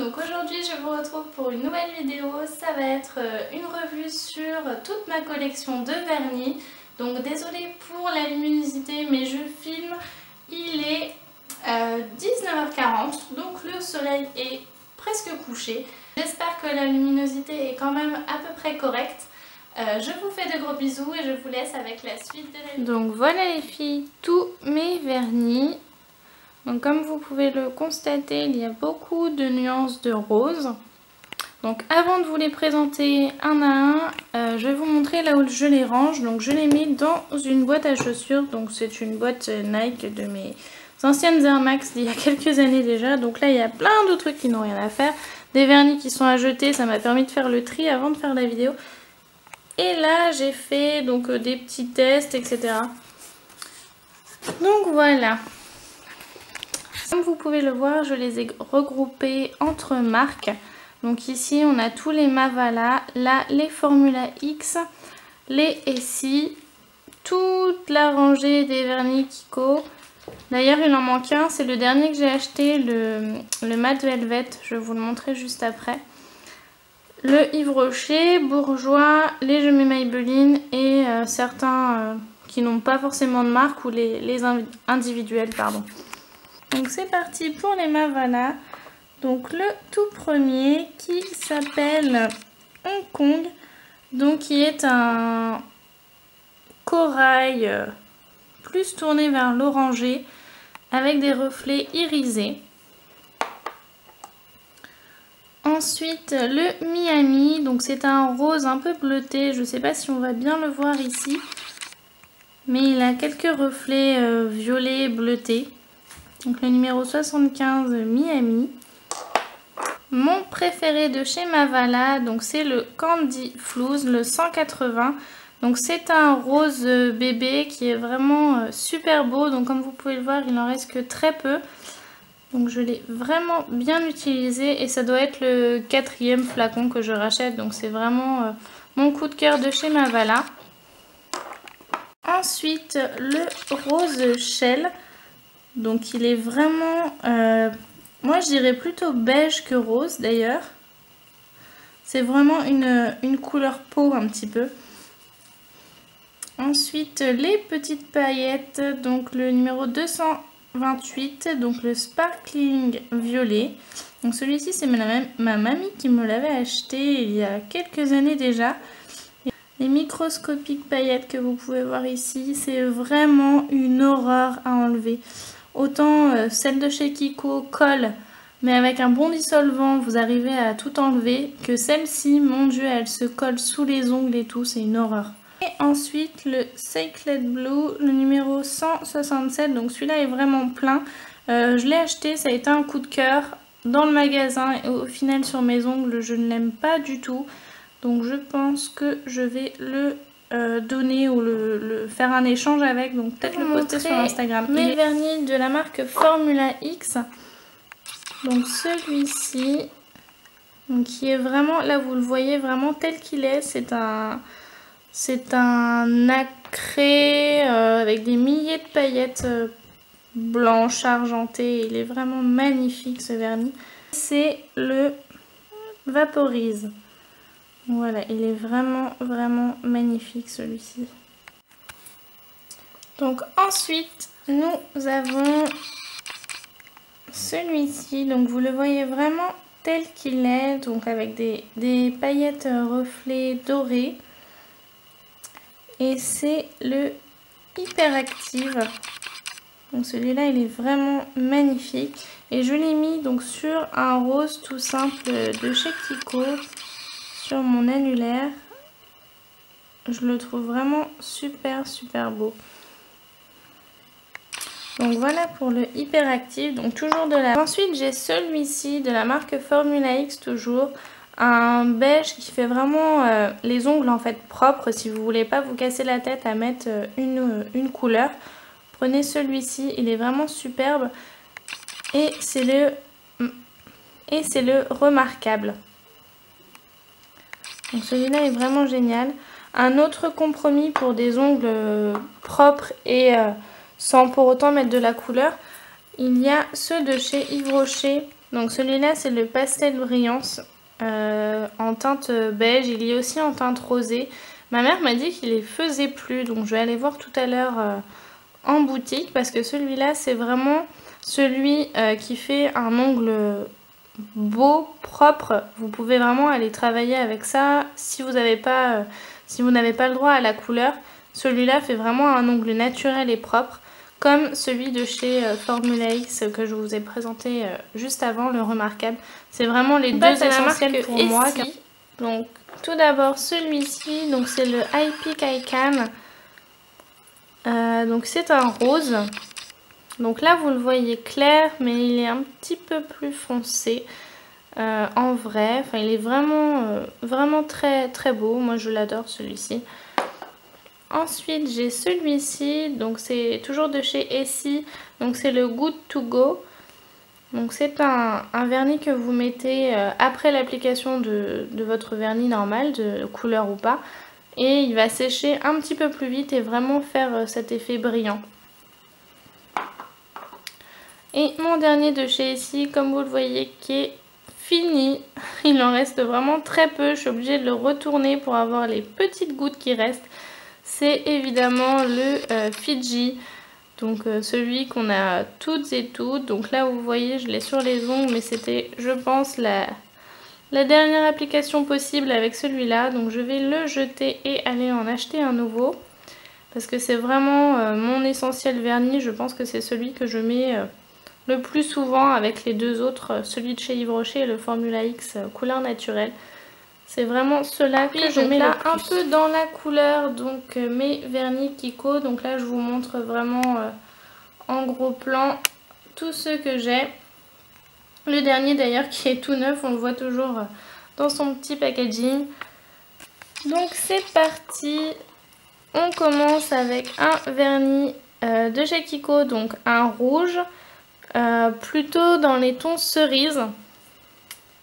donc aujourd'hui je vous retrouve pour une nouvelle vidéo. Ça va être une revue sur toute ma collection de vernis. Donc désolée pour la luminosité mais je filme, il est 19h40 donc le soleil est presque couché. J'espère que la luminosité est quand même à peu près correcte. Je vous fais de gros bisous et je vous laisse avec la suite de la vidéo. Donc voilà les filles, tous mes vernis. Donc comme vous pouvez le constater, il y a beaucoup de nuances de rose. Donc avant de vous les présenter un à un, je vais vous montrer là où je les range. Donc je les mets dans une boîte à chaussures. Donc c'est une boîte Nike de mes anciennes Air Max d'il y a quelques années déjà. Donc là il y a plein de trucs qui n'ont rien à faire. Des vernis qui sont à jeter, ça m'a permis de faire le tri avant de faire la vidéo. Et là j'ai fait donc des petits tests, etc. Donc voilà. Comme vous pouvez le voir, je les ai regroupés entre marques. Donc ici on a tous les Mavala, là les Formula X, les Essie, toute la rangée des vernis Kiko. D'ailleurs il en manque un, c'est le dernier que j'ai acheté, le Matte Velvet, je vais vous le montrer juste après. Le Yves Rocher, Bourjois, les Je mets Maybelline et certains qui n'ont pas forcément de marque ou les individuels, pardon. Donc c'est parti pour les Mavala. Donc le tout premier qui s'appelle Hong Kong, donc qui est un corail plus tourné vers l'orangé avec des reflets irisés. Ensuite le Miami, donc c'est un rose un peu bleuté, je ne sais pas si on va bien le voir ici, mais il a quelques reflets violets bleutés. Donc le numéro 75 Miami. Mon préféré de chez Mavala, donc c'est le Candy Flouze, le 180. Donc c'est un rose bébé qui est vraiment super beau. Donc comme vous pouvez le voir, il n'en reste que très peu. Donc je l'ai vraiment bien utilisé et ça doit être le 4e flacon que je rachète. Donc c'est vraiment mon coup de cœur de chez Mavala. Ensuite le rose Shell. Donc il est vraiment, moi je dirais plutôt beige que rose d'ailleurs. C'est vraiment une couleur peau un petit peu. Ensuite les petites paillettes, donc le numéro 228, donc le Sparkling Violet. Donc celui-ci c'est ma mamie qui me l'avait acheté il y a quelques années déjà. Les microscopiques paillettes que vous pouvez voir ici, c'est vraiment une horreur à enlever. Autant celle de chez Kiko colle, mais avec un bon dissolvant, vous arrivez à tout enlever, que celle-ci, mon dieu, elle se colle sous les ongles et tout, c'est une horreur. Et ensuite, le Sacred Blue, le numéro 167, donc celui-là est vraiment plein. Je l'ai acheté, ça a été un coup de cœur dans le magasin, et au final, sur mes ongles, je ne l'aime pas du tout. Donc je pense que je vais le donner ou faire un échange avec, donc peut-être le poster sur Instagram. Mes vernis de la marque Formula X, donc celui-ci, qui est vraiment, là vous le voyez vraiment tel qu'il est, c'est un nacré avec des milliers de paillettes blanches argentées, il est vraiment magnifique ce vernis. C'est le Vaporise. Voilà, il est vraiment magnifique celui-ci. Donc ensuite, nous avons celui-ci. Donc vous le voyez vraiment tel qu'il est, donc avec des paillettes reflets dorés. Et c'est le Hyperactive. Donc celui-là, il est vraiment magnifique. Et je l'ai mis donc sur un rose tout simple de chez Kiko. Sur mon annulaire, je le trouve vraiment super beau. Donc voilà pour le Hyperactive, donc toujours de la... Ensuite j'ai celui-ci de la marque Formula X toujours, un beige qui fait vraiment les ongles en fait propres. Si vous voulez pas vous casser la tête à mettre une couleur, prenez celui-ci, il est vraiment superbe et c'est le Remarquable. Donc celui-là est vraiment génial. Un autre compromis pour des ongles propres et sans pour autant mettre de la couleur, il y a ceux de chez Yves Rocher Donc celui-là c'est le Pastel Brillance en teinte beige, il y est aussi en teinte rosée. Ma mère m'a dit qu'il les faisait plus, donc je vais aller voir tout à l'heure en boutique parce que celui-là c'est vraiment celui qui fait un ongle beau, propre. Vous pouvez vraiment aller travailler avec ça si vous n'avez pas le droit à la couleur. Celui-là fait vraiment un ongle naturel et propre, comme celui de chez Formula X que je vous ai présenté juste avant, le remarquable. C'est vraiment les deux essentiels pour moi. Donc tout d'abord celui-ci, donc c'est le High Peak Eye Can. Donc c'est un rose. Donc là vous le voyez clair, mais il est un petit peu plus foncé en vrai. Enfin il est vraiment très très beau. Moi je l'adore celui-ci. Ensuite j'ai celui-ci, donc c'est toujours de chez Essie, donc c'est le Good to Go. Donc c'est un vernis que vous mettez après l'application de votre vernis normal, de couleur ou pas. Et il va sécher un petit peu plus vite et vraiment faire cet effet brillant. Et mon dernier de chez Essie, comme vous le voyez, qui est fini. Il en reste vraiment très peu, je suis obligée de le retourner pour avoir les petites gouttes qui restent. C'est évidemment le Fiji, donc celui qu'on a toutes et toutes. Donc là vous voyez je l'ai sur les ongles, mais c'était je pense la dernière application possible avec celui-là. Donc je vais le jeter et aller en acheter un nouveau. Parce que c'est vraiment mon essentiel vernis, je pense que c'est celui que je mets le plus souvent avec les deux autres, celui de chez Yves Rocher et le Formula X couleur naturelle. C'est vraiment ceux-là que je mets là un peu dans la couleur, donc mes vernis Kiko. Donc là je vous montre vraiment en gros plan tous ceux que j'ai. Le dernier d'ailleurs qui est tout neuf, on le voit toujours dans son petit packaging. Donc c'est parti, on commence avec un vernis de chez Kiko, donc un rouge, plutôt dans les tons cerise.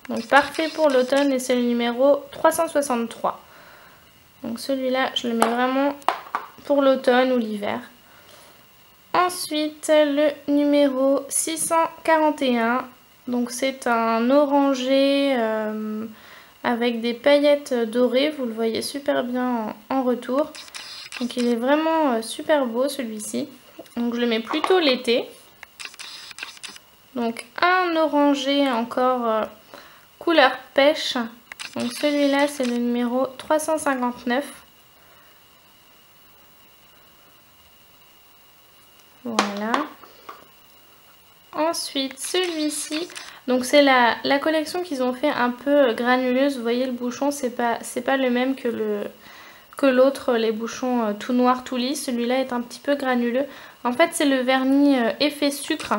Donc parfait pour l'automne et c'est le numéro 363. Donc celui-là, je le mets vraiment pour l'automne ou l'hiver. Ensuite, le numéro 641. Donc c'est un orangé avec des paillettes dorées. Vous le voyez super bien en retour. Donc il est vraiment super beau celui-ci. Donc je le mets plutôt l'été. Donc un orangé encore couleur pêche. Donc celui-là c'est le numéro 359. Voilà. Ensuite celui-ci, donc c'est la collection qu'ils ont fait un peu granuleuse. Vous voyez le bouchon, c'est pas le même que l'autre, les bouchons tout noir tout lisse. Celui-là est un petit peu granuleux. En fait c'est le vernis effet sucre.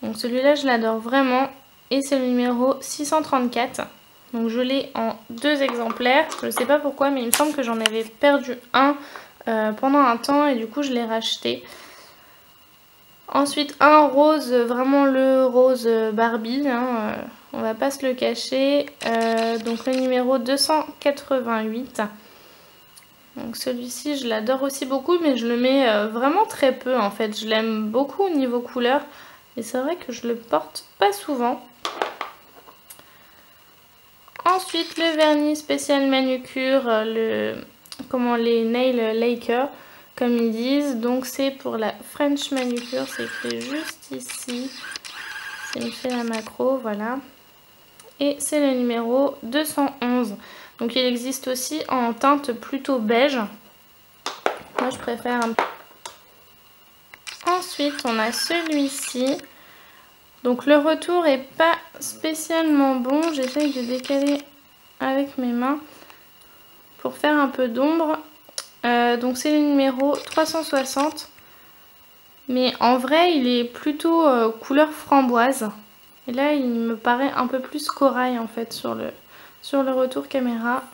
Donc celui-là je l'adore vraiment. Et c'est le numéro 634. Donc je l'ai en 2 exemplaires. Je ne sais pas pourquoi, mais il me semble que j'en avais perdu un pendant un temps et du coup je l'ai racheté. Ensuite un rose, vraiment le rose Barbie, hein, on va pas se le cacher. Donc le numéro 288. Donc celui-ci je l'adore aussi beaucoup, mais je le mets vraiment très peu en fait. Je l'aime beaucoup au niveau couleur. Et c'est vrai que je le porte pas souvent. Ensuite, le vernis spécial manucure, les nail laker, comme ils disent. Donc c'est pour la French manucure, c'est écrit juste ici. C'est une fait la macro, voilà. Et c'est le numéro 211. Donc il existe aussi en teinte plutôt beige. Moi je préfère un peu. Ensuite, on a celui-ci. Donc le retour est pas spécialement bon. J'essaye de décaler avec mes mains pour faire un peu d'ombre. Donc c'est le numéro 360. Mais en vrai, il est plutôt couleur framboise. Et là, il me paraît un peu plus corail en fait sur le retour caméra.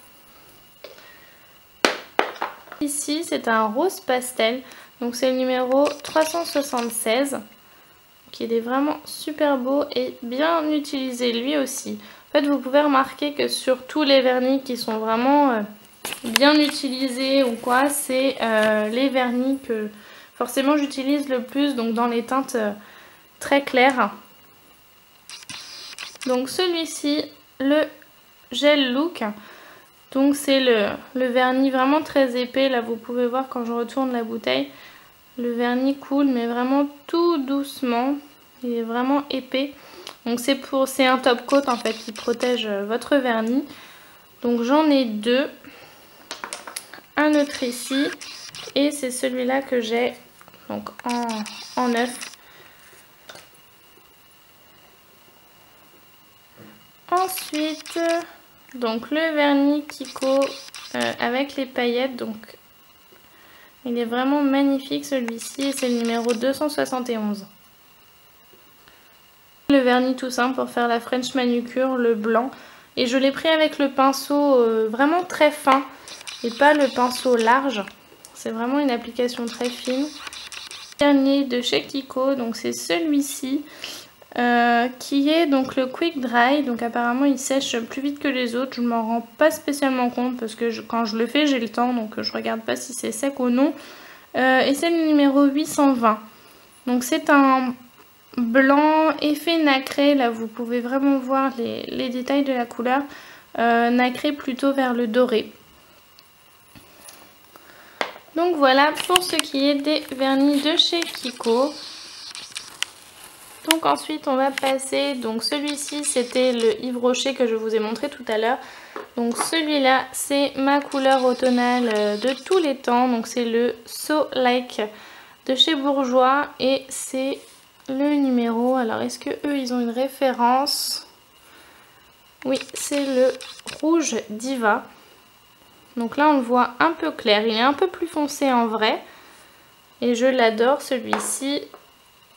Ici, c'est un rose pastel. Donc c'est le numéro 376. Qui est vraiment super beau et bien utilisé lui aussi. En fait, vous pouvez remarquer que sur tous les vernis qui sont vraiment bien utilisés ou quoi, c'est les vernis que forcément j'utilise le plus, donc dans les teintes très claires. Donc celui-ci, le Gel Look. Donc c'est le vernis vraiment très épais. Là vous pouvez voir quand je retourne la bouteille. Le vernis coule mais vraiment tout doucement. Il est vraiment épais. Donc c'est un top coat en fait qui protège votre vernis. Donc j'en ai deux. Un autre ici. Et c'est celui-là que j'ai donc en neuf. Ensuite, donc le vernis Kiko avec les paillettes. Donc il est vraiment magnifique celui-ci. C'est le numéro 271. Le vernis tout simple pour faire la French manucure, le blanc. Et je l'ai pris avec le pinceau vraiment très fin et pas le pinceau large. C'est vraiment une application très fine. Dernier de chez Kiko, donc c'est celui-ci qui est donc le Quick Dry. Donc apparemment il sèche plus vite que les autres. Je m'en rends pas spécialement compte parce que quand je le fais j'ai le temps, donc je regarde pas si c'est sec ou non. Et c'est le numéro 820. Donc c'est un blanc effet nacré. Là vous pouvez vraiment voir les détails de la couleur. Nacré plutôt vers le doré. Donc voilà pour ce qui est des vernis de chez Kiko. Donc ensuite on va passer, donc celui-ci c'était le Yves Rocher que je vous ai montré tout à l'heure. Donc celui-là c'est ma couleur automnale de tous les temps. Donc c'est le So Like de chez Bourjois et c'est le numéro. Alors est-ce que eux ils ont une référence? Oui, c'est le Rouge Diva. Donc là on le voit un peu clair, il est un peu plus foncé en vrai. Et je l'adore celui-ci.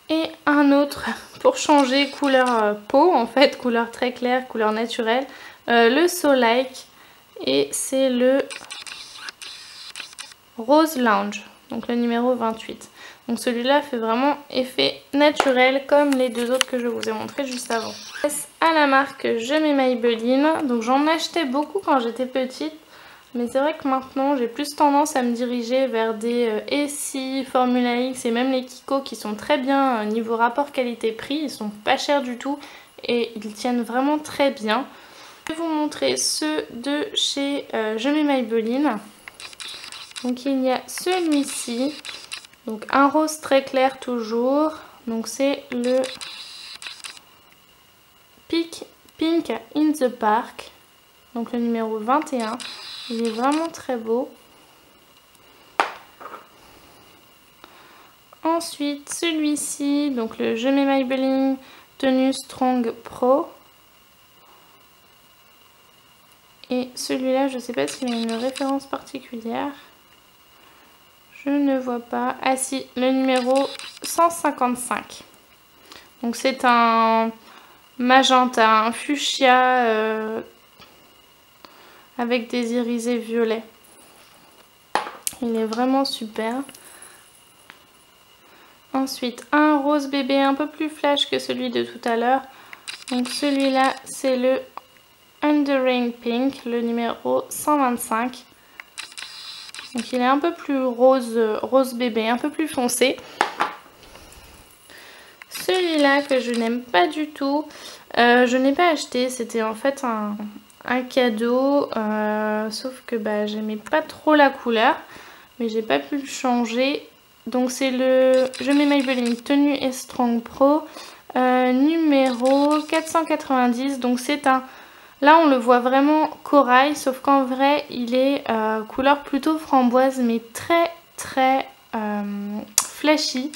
Et un autre pour changer couleur peau en fait, couleur très claire, couleur naturelle. Le So Like. Et c'est le Rose Lounge. Donc le numéro 28. Donc celui-là fait vraiment effet naturel comme les deux autres que je vous ai montré juste avant. À la marque Je mets Maybelline. Donc j'en achetais beaucoup quand j'étais petite. Mais c'est vrai que maintenant j'ai plus tendance à me diriger vers des Essie, Formula X et même les Kiko qui sont très bien niveau rapport qualité-prix. Ils sont pas chers du tout et ils tiennent vraiment très bien. Je vais vous montrer ceux de chez Je mets Maybelline. Donc il y a celui-ci. Donc un rose très clair toujours. Donc c'est le Pink in the Park. Donc le numéro 21. Il est vraiment très beau. Ensuite, celui-ci, donc le Je mets Maybelline Tenue Strong Pro. Et celui-là, je ne sais pas s'il a une référence particulière. Je ne vois pas. Ah si, le numéro 155. Donc c'est un magenta, un fuchsia avec des irisés violets. Il est vraiment super. Ensuite, un rose bébé un peu plus flash que celui de tout à l'heure. Donc celui-là, c'est le Undering Pink, le numéro 125. Donc il est un peu plus rose, rose bébé, un peu plus foncé. Celui-là que je n'aime pas du tout, je n'ai pas acheté, c'était en fait un cadeau, sauf que bah, j'aimais pas trop la couleur, mais j'ai pas pu le changer. Donc c'est le Je mets Maybelline Tenue et Strong Pro, numéro 490. Donc c'est un... Là on le voit vraiment corail, sauf qu'en vrai il est couleur plutôt framboise, mais très flashy.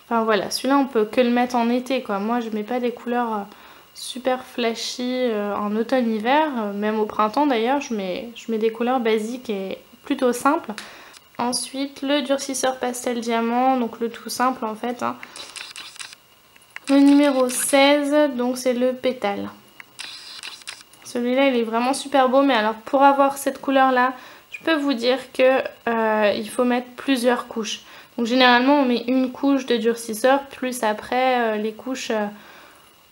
Enfin voilà, celui-là on peut que le mettre en été quoi. Moi je mets pas des couleurs super flashy en automne-hiver, même au printemps d'ailleurs je mets des couleurs basiques et plutôt simples. Ensuite le durcisseur pastel diamant, donc le tout simple en fait. Hein. Le numéro 16, donc c'est le pétale. Celui-là il est vraiment super beau, mais alors pour avoir cette couleur là, je peux vous dire que il faut mettre plusieurs couches. Donc généralement on met une couche de durcisseur, plus après les couches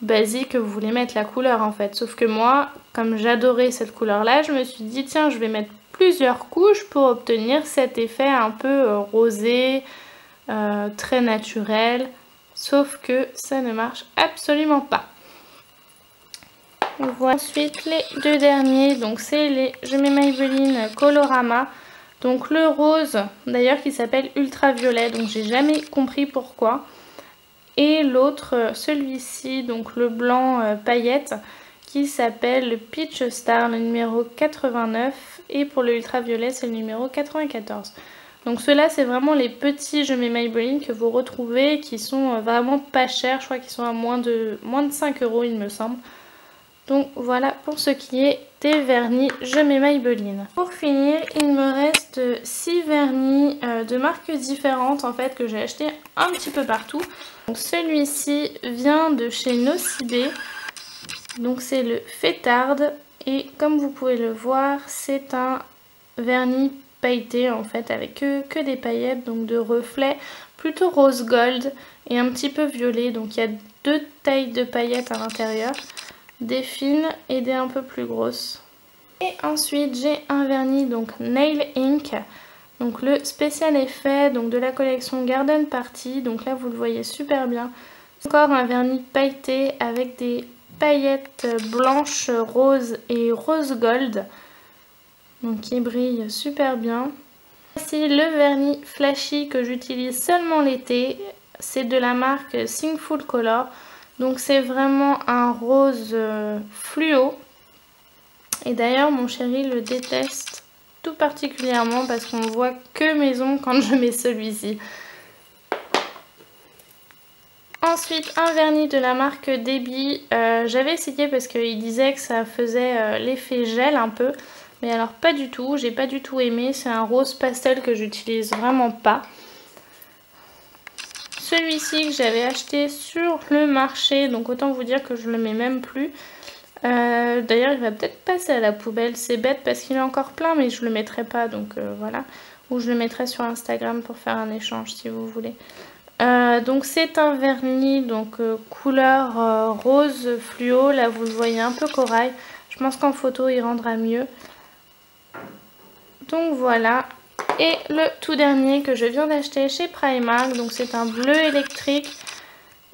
basiques que vous voulez mettre la couleur en fait. Sauf que moi, comme j'adorais cette couleur là, je me suis dit tiens je vais mettre plusieurs couches pour obtenir cet effet un peu rosé, très naturel. Sauf que ça ne marche absolument pas. Voilà. Ensuite les deux derniers, donc c'est les Je mets Maybelline Colorama. Donc le rose d'ailleurs qui s'appelle Ultraviolet, donc j'ai jamais compris pourquoi. Et l'autre, celui-ci, donc le blanc paillette, qui s'appelle le Peach Star, le numéro 89. Et pour le ultraviolet, c'est le numéro 94. Donc ceux-là, c'est vraiment les petits Je mets Maybelline que vous retrouvez, qui sont vraiment pas chers. Je crois qu'ils sont à moins de 5 € il me semble. Donc voilà pour ce qui est des vernis Je mets Maybelline. Pour finir, il me reste 6 vernis de marques différentes en fait que j'ai acheté un petit peu partout. Celui-ci vient de chez Nocibé. Donc c'est le Fêtard. Et comme vous pouvez le voir, c'est un vernis pailleté en fait avec que des paillettes, donc de reflets plutôt rose gold et un petit peu violet. Donc il y a deux tailles de paillettes à l'intérieur. Des fines et des un peu plus grosses. Et ensuite j'ai un vernis donc Nail Ink, donc le spécial effet donc de la collection Garden Party. Donc là vous le voyez super bien. Encore un vernis pailleté avec des paillettes blanches, roses et rose gold, donc qui brille super bien. Voici le vernis flashy que j'utilise seulement l'été, c'est de la marque Singful Color. Donc c'est vraiment un rose fluo. Et d'ailleurs mon chéri le déteste tout particulièrement parce qu'on voit que mes ongles quand je mets celui-ci. Ensuite un vernis de la marque Debbie. J'avais essayé parce qu'il disait que ça faisait l'effet gel un peu. Mais alors pas du tout, j'ai pas du tout aimé. C'est un rose pastel que j'utilise vraiment pas. Celui-ci que j'avais acheté sur le marché, donc autant vous dire que je le mets même plus. D'ailleurs il va peut-être passer à la poubelle, c'est bête parce qu'il est encore plein mais je le mettrai pas, donc voilà. Ou je le mettrai sur Instagram pour faire un échange si vous voulez. Donc c'est un vernis donc couleur rose fluo, là vous le voyez un peu corail. Je pense qu'en photo il rendra mieux. Donc voilà. Et le tout dernier que je viens d'acheter chez Primark, donc c'est un bleu électrique,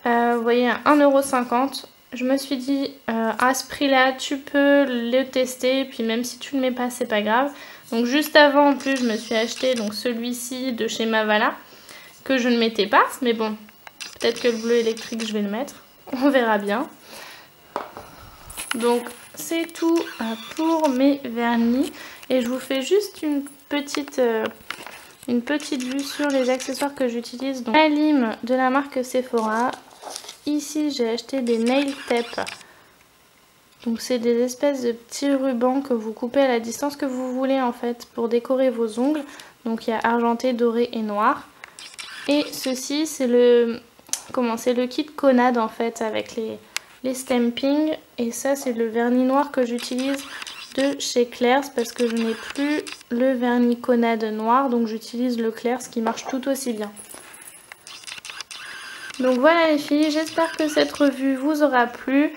vous voyez à 1,50 €. Je me suis dit à ce prix là tu peux le tester, puis même si tu ne le mets pas c'est pas grave. Donc juste avant en plus je me suis acheté donc celui-ci de chez Mavala que je ne mettais pas, mais bon peut-être que le bleu électrique je vais le mettre, on verra bien. Donc c'est tout pour mes vernis et je vous fais juste une petite vue sur les accessoires que j'utilise. Donc la lime de la marque Sephora. Ici j'ai acheté des nail tapes. Donc c'est des espèces de petits rubans que vous coupez à la distance que vous voulez en fait pour décorer vos ongles. Donc il y a argenté, doré et noir. Et ceci c'est le kit Conad en fait avec les stampings. Et ça c'est le vernis noir que j'utilise de chez Claire's parce que je n'ai plus le vernis Conad noir, donc j'utilise le Claire's qui marche tout aussi bien. Donc voilà les filles, j'espère que cette revue vous aura plu.